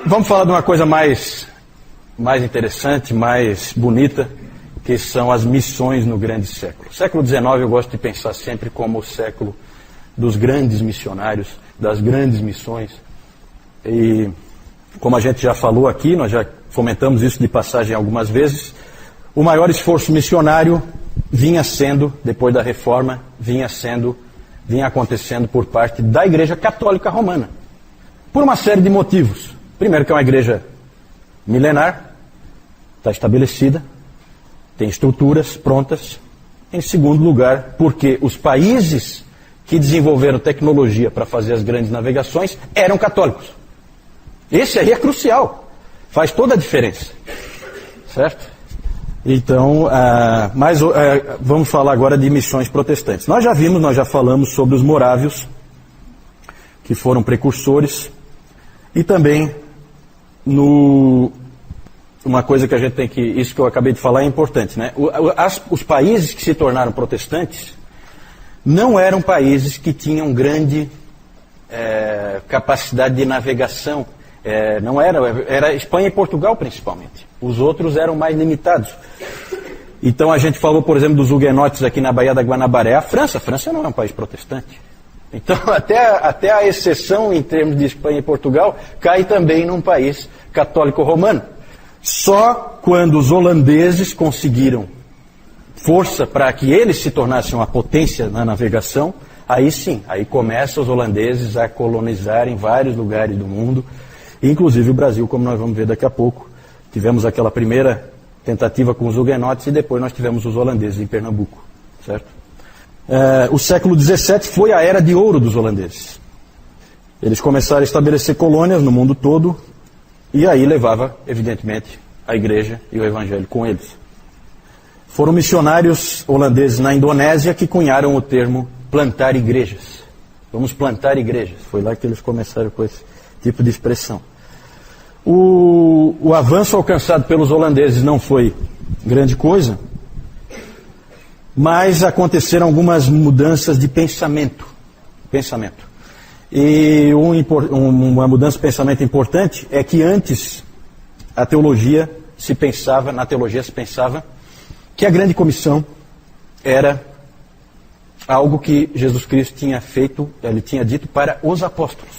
Vamos falar de uma coisa mais interessante, mais bonita, que são as missões no grande século. O século XIX eu gosto de pensar sempre como o século dos grandes missionários, das grandes missões. E como a gente já falou aqui, nós já fomentamos isso de passagem algumas vezes, o maior esforço missionário vinha sendo, depois da Reforma, vinha acontecendo por parte da Igreja Católica Romana. Por uma série de motivos. Primeiro, que é uma igreja milenar, está estabelecida, tem estruturas prontas. Em segundo lugar, porque os países que desenvolveram tecnologia para fazer as grandes navegações eram católicos. Esse aí é crucial, faz toda a diferença, certo? Então, vamos falar agora de missões protestantes. Nós já falamos sobre os morávios, que foram precursores, e também uma coisa que a gente tem que, isso que eu acabei de falar é importante, né? Os países que se tornaram protestantes não eram países que tinham grande capacidade de navegação. Era Espanha e Portugal principalmente. Os outros eram mais limitados. Então a gente falou, por exemplo, dos huguenotes aqui na Baía da Guanabara. A França não é um país protestante. Então até a exceção em termos de Espanha e Portugal cai também num país católico romano. Só quando os holandeses conseguiram força para que eles se tornassem uma potência na navegação, aí sim, aí começam os holandeses a colonizarem vários lugares do mundo, inclusive o Brasil, como nós vamos ver daqui a pouco. Tivemos aquela primeira tentativa com os huguenotes e depois nós tivemos os holandeses em Pernambuco, certo? O século XVII foi a era de ouro dos holandeses. Eles começaram a estabelecer colônias no mundo todo e aí levava, evidentemente, a igreja e o evangelho com eles. Foram missionários holandeses na Indonésia que cunharam o termo plantar igrejas. Vamos plantar igrejas. Foi lá que eles começaram com esse tipo de expressão. O avanço alcançado pelos holandeses não foi grande coisa, mas aconteceram algumas mudanças de pensamento. E uma mudança de pensamento importante é que antes na teologia se pensava que a grande comissão era algo que Jesus Cristo tinha feito, ele tinha dito para os apóstolos.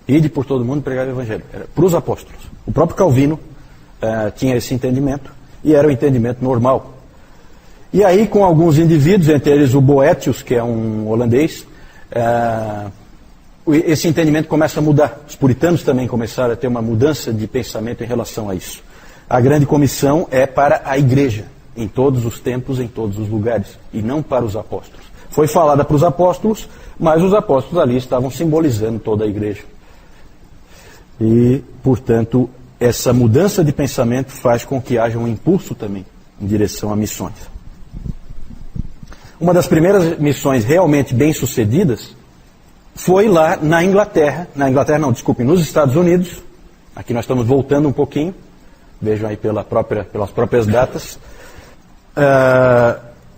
Ide por todo mundo pregar o evangelho. Era para os apóstolos. O próprio Calvino tinha esse entendimento e era o entendimento normal. E aí, com alguns indivíduos, entre eles o Boetius, que é um holandês, esse entendimento começa a mudar. Os puritanos também começaram a ter uma mudança de pensamento em relação a isso. A grande comissão é para a igreja, em todos os tempos, em todos os lugares, e não para os apóstolos. Foi falada para os apóstolos, mas os apóstolos ali estavam simbolizando toda a igreja. E, portanto, essa mudança de pensamento faz com que haja um impulso também em direção a missões. Uma das primeiras missões realmente bem-sucedidas foi lá na Inglaterra. Nos Estados Unidos. Aqui nós estamos voltando um pouquinho. Vejam aí pelas próprias datas.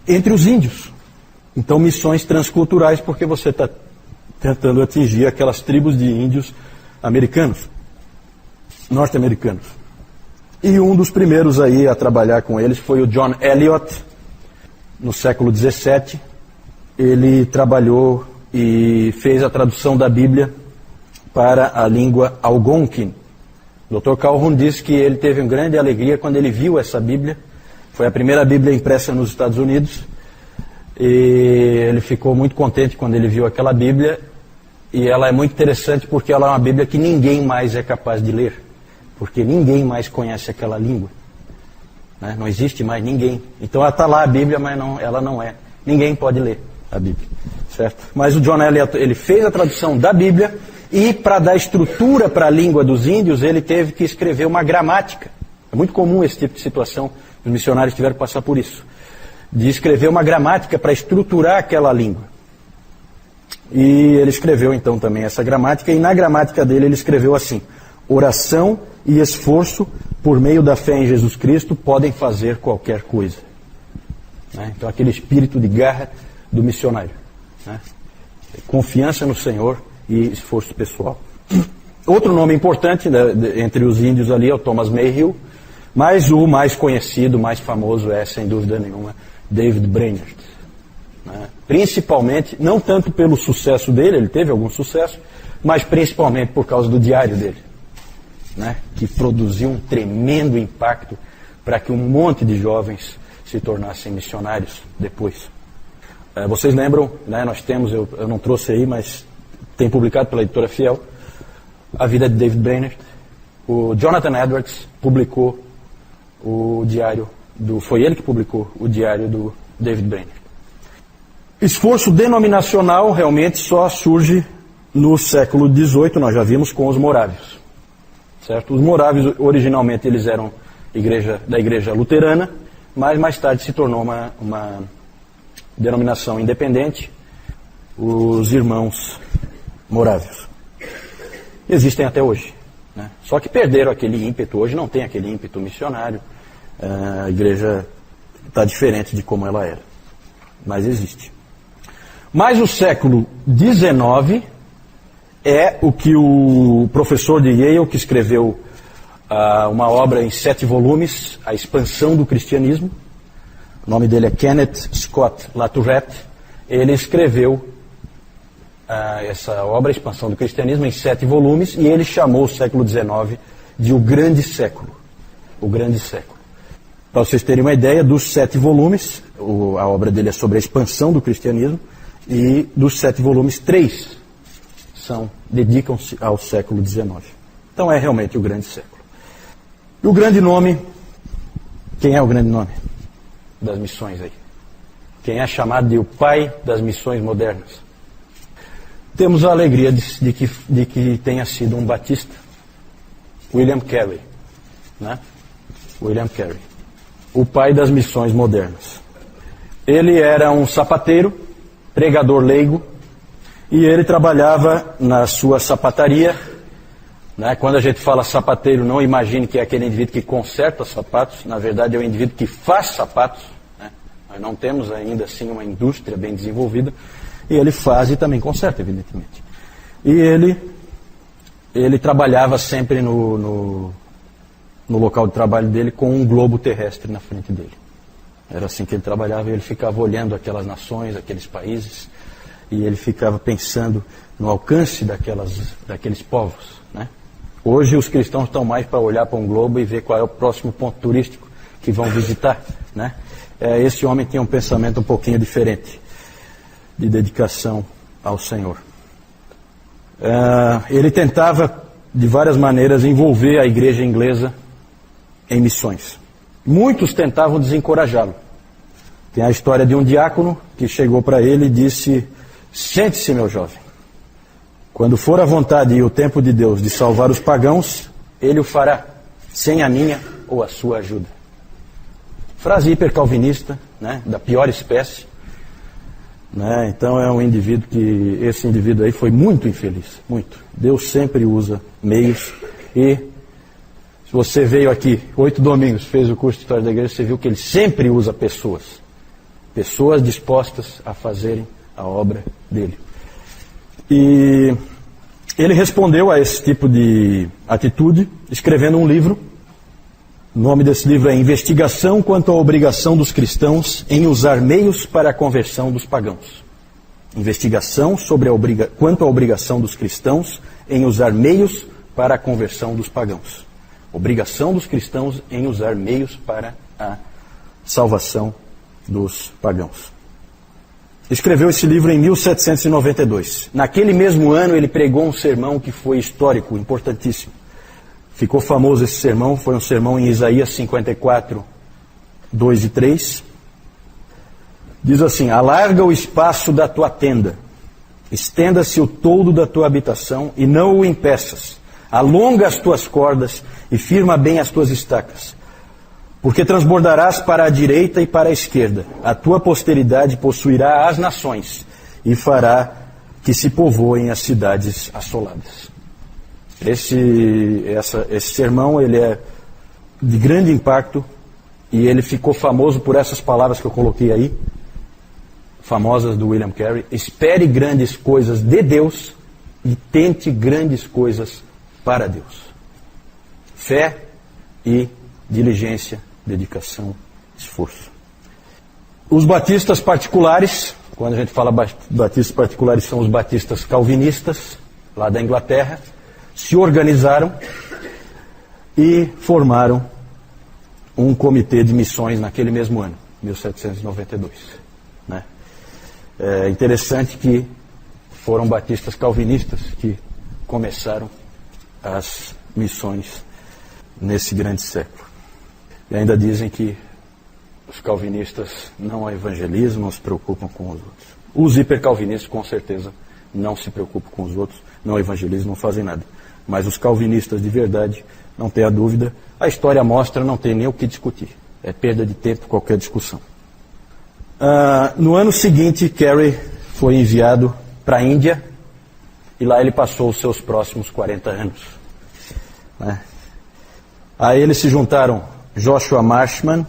Entre os índios. Então, missões transculturais, porque você está tentando atingir aquelas tribos de índios norte-americanos. E um dos primeiros aí a trabalhar com eles foi o John Eliot. No século XVII, ele trabalhou e fez a tradução da Bíblia para a língua Algonquin. O Dr. Calhoun disse que ele teve uma grande alegria quando ele viu essa Bíblia. Foi a primeira Bíblia impressa nos Estados Unidos. E ele ficou muito contente quando ele viu aquela Bíblia. E ela é muito interessante porque ela é uma Bíblia que ninguém mais é capaz de ler. Porque ninguém mais conhece aquela língua. Não existe mais ninguém. Então ela está lá a Bíblia, mas ela não é. Ninguém pode ler a Bíblia, certo? Mas o John Eliot, ele fez a tradução da Bíblia e para dar estrutura para a língua dos índios, ele teve que escrever uma gramática. É muito comum esse tipo de situação, os missionários tiveram que passar por isso. De escrever uma gramática para estruturar aquela língua. E ele escreveu então também essa gramática, e na gramática dele ele escreveu assim: oração e esforço por meio da fé em Jesus Cristo podem fazer qualquer coisa. Então aquele espírito de garra do missionário. Confiança no Senhor e esforço pessoal. Outro nome importante, né, entre os índios ali é o Thomas Mayhew, mas o mais conhecido, mais famoso é, sem dúvida nenhuma, David Brainerd. Né? Principalmente, não tanto pelo sucesso dele, ele teve algum sucesso, mas principalmente por causa do diário dele, né? Que produziu um tremendo impacto para que um monte de jovens se tornassem missionários depois. Vocês lembram, né, nós temos, eu não trouxe aí, mas tem publicado pela editora Fiel, a vida de David Brainerd. O Jonathan Edwards publicou o diário foi ele que publicou o diário do David Brainerd. Esforço denominacional realmente só surge no século XVIII, nós já vimos, com os morávios. Certo? Os morávios, originalmente, eles eram da igreja luterana, mas mais tarde se tornou uma denominação independente, os irmãos morávios. Existem até hoje. Né? Só que perderam aquele ímpeto, hoje não tem aquele ímpeto missionário, a igreja está diferente de como ela era, mas existe. Mas o século XIX é o que o professor de Yale, que escreveu uma obra em 7 volumes, A Expansão do Cristianismo, o nome dele é Kenneth Scott Latourette, ele escreveu essa obra, A Expansão do Cristianismo, em 7 volumes, e ele chamou o século XIX de o Grande Século. O Grande Século. Para vocês terem uma ideia, dos 7 volumes, a obra dele é sobre a expansão do cristianismo, e dos 7 volumes, 3 dedicam-se ao século XIX. Então é realmente o Grande Século. E o grande nome, quem é o grande nome das missões aí? Quem é chamado de o pai das missões modernas? Temos a alegria de que tenha sido um batista, William Carey, né? William Carey, o pai das missões modernas. Ele era um sapateiro, pregador leigo, e ele trabalhava na sua sapataria. Né? Quando a gente fala sapateiro, não imagine que é aquele indivíduo que conserta sapatos, na verdade é o indivíduo que faz sapatos. Né? Nós não temos ainda assim uma indústria bem desenvolvida, e ele faz e também conserta, evidentemente. E ele trabalhava sempre no local de trabalho dele com um globo terrestre na frente dele. Era assim que ele trabalhava, e ele ficava olhando aquelas nações, aqueles países, e ele ficava pensando no alcance daqueles povos. Né? Hoje os cristãos estão mais para olhar para um globo e ver qual é o próximo ponto turístico que vão visitar. Né? Esse homem tinha um pensamento um pouquinho diferente, de dedicação ao Senhor. Ele tentava, de várias maneiras, envolver a igreja inglesa em missões. Muitos tentavam desencorajá-lo. Tem a história de um diácono que chegou para ele e disse: sente-se, meu jovem. Quando for a vontade e o tempo de Deus de salvar os pagãos, Ele o fará, sem a minha ou a sua ajuda. Frase hipercalvinista, né, da pior espécie. Né, então é um indivíduo esse indivíduo aí foi muito infeliz, muito. Deus sempre usa meios, e se você veio aqui 8 domingos, fez o curso de História da Igreja, você viu que ele sempre usa pessoas dispostas a fazerem a obra dele. E ele respondeu a esse tipo de atitude escrevendo um livro. O nome desse livro é Investigação quanto à obrigação dos cristãos em usar meios para a conversão dos pagãos. Investigação quanto à obrigação dos cristãos em usar meios para a conversão dos pagãos. Obrigação dos cristãos em usar meios para a salvação dos pagãos. Escreveu esse livro em 1792. Naquele mesmo ano ele pregou um sermão que foi histórico, importantíssimo. Ficou famoso esse sermão, foi um sermão em Isaías 54, 2 e 3. Diz assim: alarga o espaço da tua tenda, estenda-se o toldo da tua habitação e não o impeças. Alonga as tuas cordas e firma bem as tuas estacas. Porque transbordarás para a direita e para a esquerda. A tua posteridade possuirá as nações e fará que se povoem as cidades assoladas. Esse sermão ele é de grande impacto e ele ficou famoso por essas palavras que eu coloquei aí, famosas do William Carey: espere grandes coisas de Deus e tente grandes coisas para Deus. Fé e diligência, dedicação, esforço. Os batistas particulares, quando a gente fala batistas particulares, são os batistas calvinistas, lá da Inglaterra, se organizaram e formaram um comitê de missões naquele mesmo ano, 1792. Né? É interessante que foram batistas calvinistas que começaram as missões nesse grande século. E ainda dizem que os calvinistas não evangelizam, não se preocupam com os outros. Os hipercalvinistas, com certeza, não se preocupam com os outros, não evangelizam, não fazem nada. Mas os calvinistas de verdade, não tenha dúvida, a história mostra, não tem nem o que discutir. É perda de tempo qualquer discussão. No ano seguinte, Carey foi enviado para a Índia e lá ele passou os seus próximos 40 anos. Né? A ele se juntaram Joshua Marshman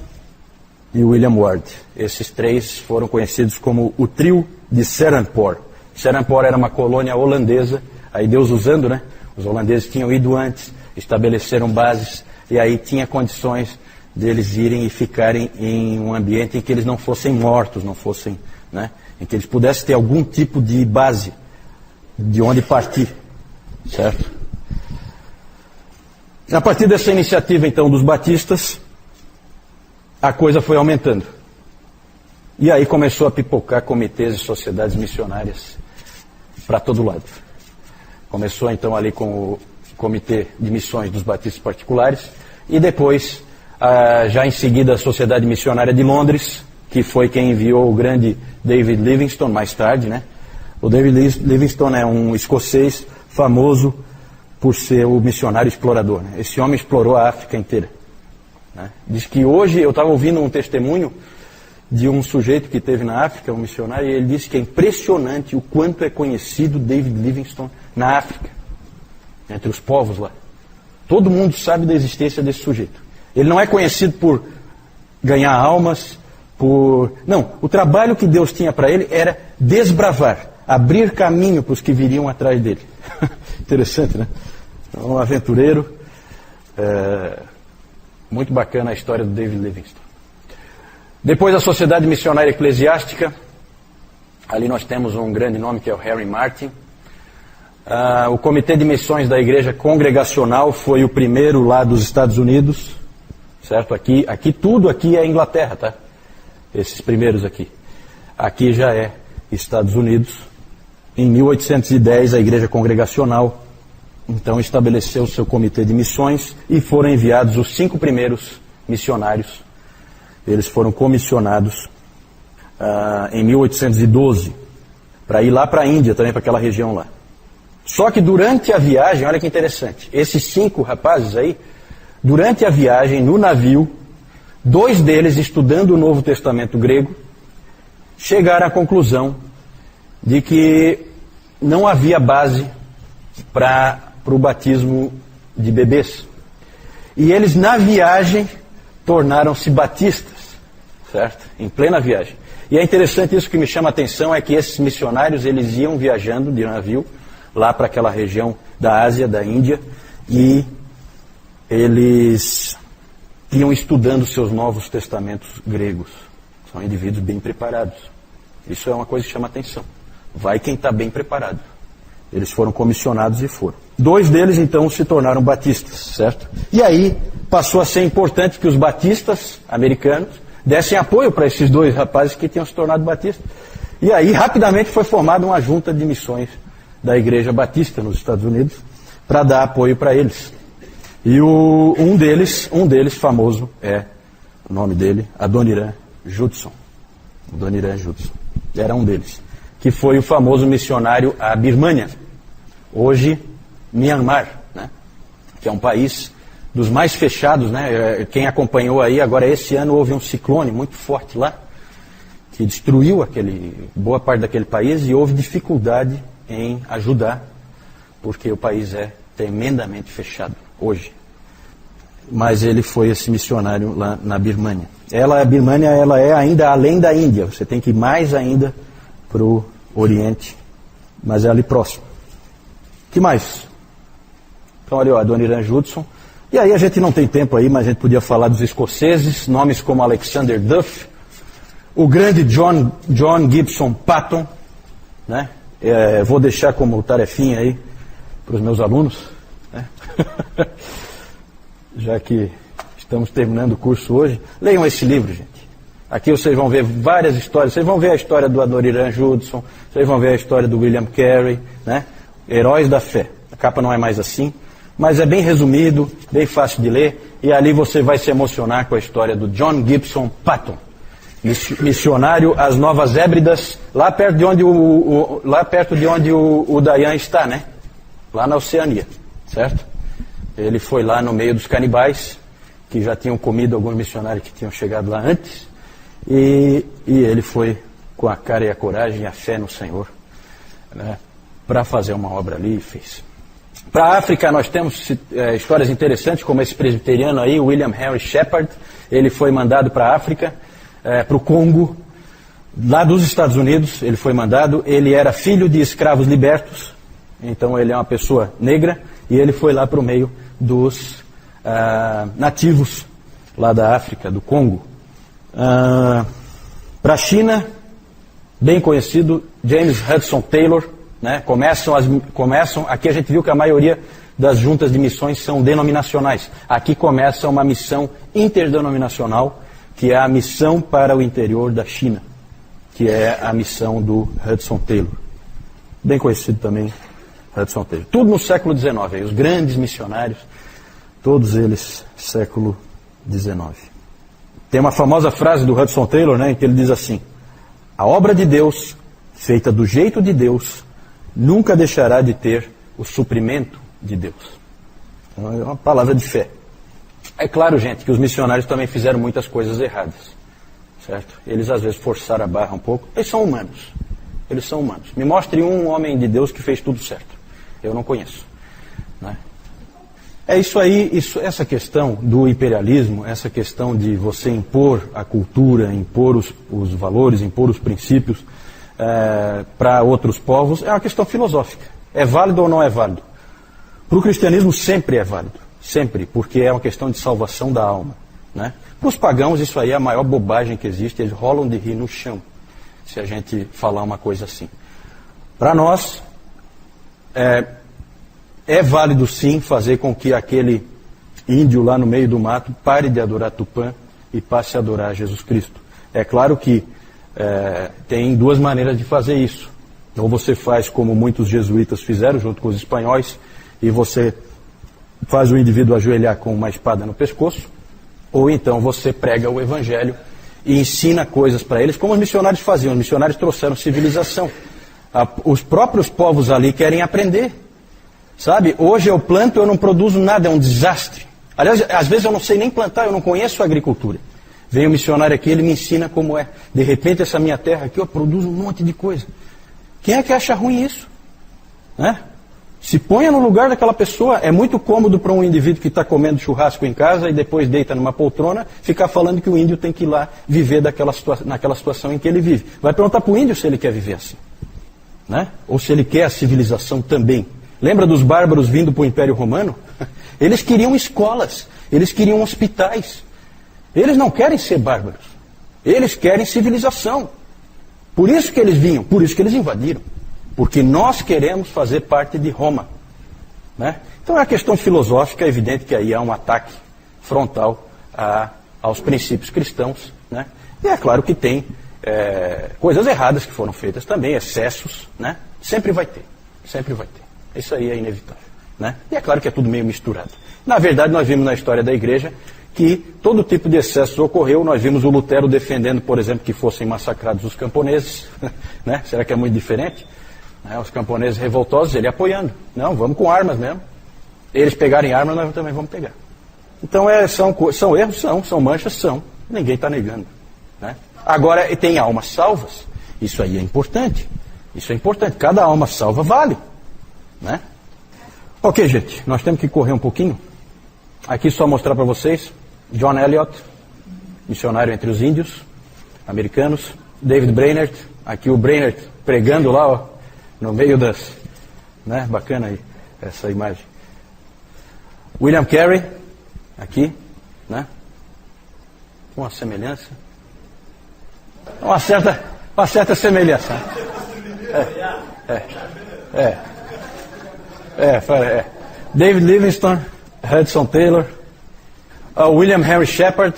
e William Ward. Esses três foram conhecidos como o trio de Serampore. Serampore era uma colônia holandesa, aí Deus usando, né? Os holandeses tinham ido antes, estabeleceram bases, e aí tinha condições deles irem e ficarem em um ambiente em que eles não fossem mortos, não fossem, né? Em que eles pudessem ter algum tipo de base de onde partir, certo? A partir dessa iniciativa, então, dos batistas, a coisa foi aumentando. E aí começou a pipocar comitês e sociedades missionárias para todo lado. Começou, então, ali com o Comitê de Missões dos Batistas Particulares e depois, já em seguida, a Sociedade Missionária de Londres, que foi quem enviou o grande David Livingstone, mais tarde, né? O David Livingstone é um escocês famoso por ser o missionário explorador. Né? Esse homem explorou a África inteira. Né? Diz que hoje, eu estava ouvindo um testemunho de um sujeito que esteve na África, um missionário, e ele disse que é impressionante o quanto é conhecido David Livingstone na África, entre os povos lá. Todo mundo sabe da existência desse sujeito. Ele não é conhecido por ganhar almas, Não, o trabalho que Deus tinha para ele era desbravar, abrir caminho para os que viriam atrás dele. Interessante, né? Um aventureiro. Muito bacana a história do David Livingstone. Depois a Sociedade Missionária Eclesiástica. Ali nós temos um grande nome que é o Harry Martin. O Comitê de Missões da Igreja Congregacional foi o primeiro lá dos Estados Unidos. Certo? Tudo aqui é Inglaterra, tá? Esses primeiros aqui. Aqui já é Estados Unidos. Em 1810 a Igreja Congregacional então estabeleceu o seu comitê de missões e foram enviados os 5 primeiros missionários. Eles foram comissionados em 1812 para ir lá para a Índia, também para aquela região lá. Só que durante a viagem, olha que interessante, esses 5 rapazes aí, durante a viagem no navio, 2 deles, estudando o Novo Testamento grego, chegaram à conclusão de que não havia base para o batismo de bebês. E eles, na viagem, tornaram-se batistas, certo? Em plena viagem. E é interessante isso, que me chama a atenção é que esses missionários, eles iam viajando de navio lá para aquela região da Ásia, da Índia, e eles iam estudando seus novos testamentos gregos. São indivíduos bem preparados. Isso é uma coisa que chama a atenção. Vai quem está bem preparado. Eles foram comissionados e foram. 2 deles, então, se tornaram batistas, certo? E aí passou a ser importante que os batistas americanos dessem apoio para esses 2 rapazes que tinham se tornado batistas. E aí, rapidamente, foi formada uma junta de missões da Igreja Batista nos Estados Unidos para dar apoio para eles. E um deles famoso o nome dele, Adoniram Judson. Adoniram Judson. Era um deles. Que foi o famoso missionário à Birmânia. Hoje, Myanmar, né? Que é um país dos mais fechados, né? Quem acompanhou aí, agora esse ano houve um ciclone muito forte lá, que destruiu boa parte daquele país e houve dificuldade em ajudar, porque o país é tremendamente fechado hoje. Mas ele foi esse missionário lá na Birmânia. A Birmânia, ela é ainda além da Índia, você tem que ir mais ainda para o Oriente, mas é ali próximo. O que mais? Então, olha, Adoniran Judson. E aí a gente não tem tempo aí, mas a gente podia falar dos escoceses, nomes como Alexander Duff, o grande John Gibson Patton, né? Vou deixar como tarefinha aí para os meus alunos, né? Já que estamos terminando o curso hoje. Leiam esse livro, gente. Aqui vocês vão ver várias histórias. Vocês vão ver a história do Adoniran Judson, vocês vão ver a história do William Carey, né? Heróis da fé. A capa não é mais assim, mas é bem resumido, bem fácil de ler, e ali você vai se emocionar com a história do John Gibson Patton, missionário às Novas Hébridas, lá perto de onde o Dayan está, né? Lá na Oceania, certo? Ele foi lá no meio dos canibais, que já tinham comido alguns missionários que tinham chegado lá antes, e ele foi com a cara e a coragem e a fé no Senhor, né, para fazer uma obra ali e fez. Para a África nós temos histórias interessantes, como esse presbiteriano aí, William Henry Shepherd. Ele foi mandado para a África, para o Congo, lá dos Estados Unidos. Ele foi mandado, ele era filho de escravos libertos, então ele é uma pessoa negra, e ele foi lá para o meio dos nativos lá da África, do Congo. Para a China, bem conhecido, James Hudson Taylor, né? Começam, aqui a gente viu que a maioria das juntas de missões são denominacionais. Aqui começa uma missão interdenominacional, que é a missão para o interior da China, que é a missão do Hudson Taylor. Bem conhecido também, Hudson Taylor. Tudo no século XIX, aí, os grandes missionários, todos eles século XIX. Tem uma famosa frase do Hudson Taylor, né, em que ele diz assim: a obra de Deus, feita do jeito de Deus, nunca deixará de ter o suprimento de Deus. Então, é uma palavra de fé. É claro, gente, que os missionários também fizeram muitas coisas erradas, certo? Eles às vezes forçaram a barra um pouco. Eles são humanos. Eles são humanos. Me mostre um homem de Deus que fez tudo certo. Eu não conheço, né? É isso aí, essa questão do imperialismo, essa questão de você impor a cultura, impor os valores, impor os princípios para outros povos, é uma questão filosófica. É válido ou não é válido? Para o cristianismo sempre é válido. Sempre, porque é uma questão de salvação da alma, né? Para os pagãos isso aí é a maior bobagem que existe, eles rolam de rir no chão, se a gente falar uma coisa assim. Para nós, é válido sim fazer com que aquele índio lá no meio do mato pare de adorar Tupã e passe a adorar Jesus Cristo. É claro que tem duas maneiras de fazer isso. Ou você faz como muitos jesuítas fizeram junto com os espanhóis, e você faz o indivíduo ajoelhar com uma espada no pescoço, ou então você prega o evangelho e ensina coisas para eles, como os missionários faziam. Os missionários trouxeram civilização. Os próprios povos ali querem aprender. Sabe, hoje eu planto, eu não produzo nada, é um desastre. Aliás, às vezes eu não sei nem plantar, eu não conheço a agricultura. Vem um missionário aqui, ele me ensina como é. De repente essa minha terra aqui, eu produzo um monte de coisa. Quem é que acha ruim isso? Né? Se ponha no lugar daquela pessoa. É muito cômodo para um indivíduo que está comendo churrasco em casa e depois deita numa poltrona, ficar falando que o índio tem que ir lá viver naquela situação em que ele vive. Vai perguntar para o índio se ele quer viver assim, né? Ou se ele quer a civilização também. Lembra dos bárbaros vindo para o Império Romano? Eles queriam escolas, eles queriam hospitais. Eles não querem ser bárbaros, eles querem civilização. Por isso que eles vinham, por isso que eles invadiram. Porque nós queremos fazer parte de Roma, né? Então é uma questão filosófica, é evidente que aí há um ataque frontal aos princípios cristãos, né? E é claro que tem coisas erradas que foram feitas também, excessos, né? Sempre vai ter, sempre vai ter. Isso aí é inevitável, né? E é claro que é tudo meio misturado. Na verdade, nós vimos na história da igreja que todo tipo de excesso ocorreu. Nós vimos o Lutero defendendo, por exemplo, que fossem massacrados os camponeses, né? Será que é muito diferente? Os camponeses revoltosos, ele apoiando. Não, vamos com armas mesmo. Eles pegarem armas, nós também vamos pegar. Então são erros, são manchas, são. Ninguém está negando, né? Agora, tem almas salvas. Isso aí é importante. Isso é importante. Cada alma salva vale, né? Ok, gente, nós temos que correr um pouquinho. Aqui só mostrar para vocês John Eliot, missionário entre os índios americanos. David Brainerd, aqui o Brainerd pregando lá, ó, no meio das... Né? Bacana aí essa imagem. William Carey, aqui, né? Uma semelhança. Uma certa semelhança. David Livingstone, Hudson Taylor, William Henry Shepard,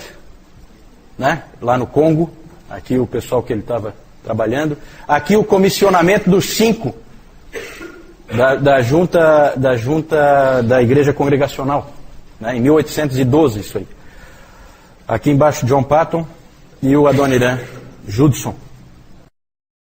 né? Lá no Congo, aqui o pessoal que ele estava trabalhando. Aqui o comissionamento dos 5 da junta da Igreja Congregacional, né? Em 1812 isso aí. Aqui embaixo John Patton e o Adoniran Judson.